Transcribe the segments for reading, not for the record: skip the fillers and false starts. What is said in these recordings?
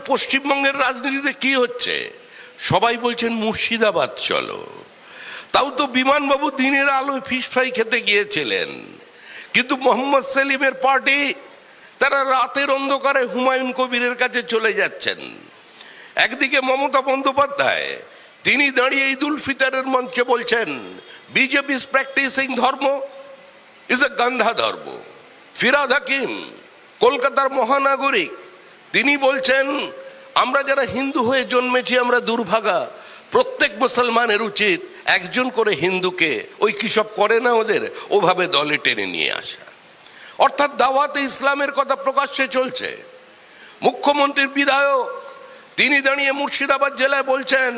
পশ্চিমবঙ্গের রাজনীতিতে কি হচ্ছে? সবাই বলছেন মুর্শিদাবাদ চলো। তাও তো বিমানবাবু দিনের আলোয় ফিশ ফ্রাই খেতে গিয়েছিলেন, কিন্তু মোহাম্মদ সেলিমের পার্টি তারা রাতের অন্ধকারে হুমায়ুন কবিরের কাছে চলে যাচ্ছেন। একদিকে মমতা বন্দ্যোপাধ্যায় তিনি দাঁড়িয়ে ঈদ উল ফিতরের মঞ্চে বলছেন বিজেপি ইজ প্র্যাকটিসিং ধর্ম ইজ এ গান্ধা ধর্ম। ফিরাদ হাকিম কলকাতার মহানাগরিক তিনি বলছেন আমরা যারা হিন্দু হয়ে জন্মেছি আমরা দুর্ভাগা, প্রত্যেক মুসলমানের উচিত একজন করে হিন্দুকে ওই কি সব করে না ওদের ওভাবে দলে টেনে নিয়ে আসা। অর্থাৎ দাওয়াতে ইসলামের কথা প্রকাশ্যে চলছে। মুখ্যমন্ত্রীর বিধায়ক তিনি দাঁড়িয়ে মুর্শিদাবাদ জেলায় বলছেন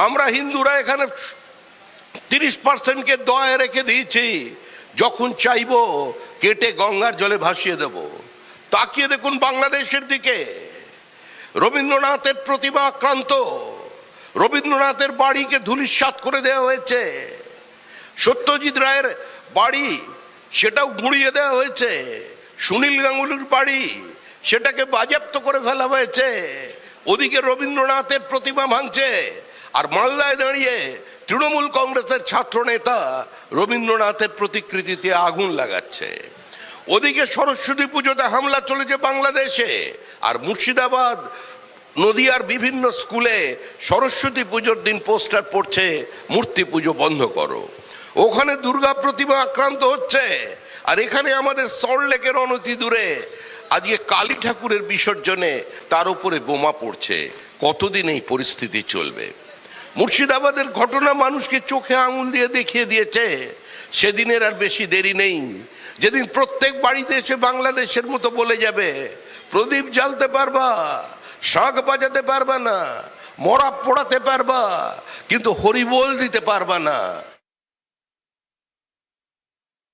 আমরা হিন্দুরা এখানে 30%কে দয়ে রেখে দিয়েছি, যখন চাইবো কেটে গঙ্গার জলে ভাসিয়ে দেব। তাকিয়ে দেখুন বাংলাদেশের দিকে, রবীন্দ্রনাথের প্রতিমা আক্রান্ত, রবীন্দ্রনাথের বাড়িকে ধূলিসাৎ করে দেওয়া হয়েছে, সত্যজিৎ রায়ের বাড়ি সেটাও গুঁড়িয়ে দেওয়া হয়েছে, সুনীল গাঙ্গুলির বাড়ি সেটাকে বাজেয়াপ্ত করে ফেলা হয়েছে। ওদিকে রবীন্দ্রনাথের প্রতিমা ভাঙছে, আর মালদায় দাঁড়িয়ে তৃণমূল কংগ্রেসের ছাত্র নেতা রবীন্দ্রনাথের প্রতিকৃতিতে আগুন লাগাচ্ছে। ওদিকে সরস্বতী পুজোতে হামলা চলেছে বাংলাদেশে, আর মুর্শিদাবাদ নদিয়ার বিভিন্ন স্কুলে সরস্বতী পুজোর দিন পোস্টার পড়ছে মূর্তি পুজো বন্ধ করো। ওখানে দুর্গা প্রতিমা আক্রান্ত হচ্ছে, আর এখানে আমাদের সল্টলেকের অনতি দূরে আজকে কালী ঠাকুরের বিসর্জনে তার উপরে বোমা পড়ছে। কতদিন এই পরিস্থিতি চলবে? মুর্শিদাবাদের ঘটনা মানুষকে চোখে আঙুল দিয়ে দেখিয়ে দিয়েছে সেদিনের আর বেশি দেরি নেই, যেদিন প্রত্যেক বাড়িতে এসে বাংলাদেশের মতো বলে যাবে প্রদীপ জ্বালতে পারবা, শাঁখ বাজাতে পারবা না, মরা পোড়াতে পারবা, কিন্তু হরিবোল দিতে পারবা না।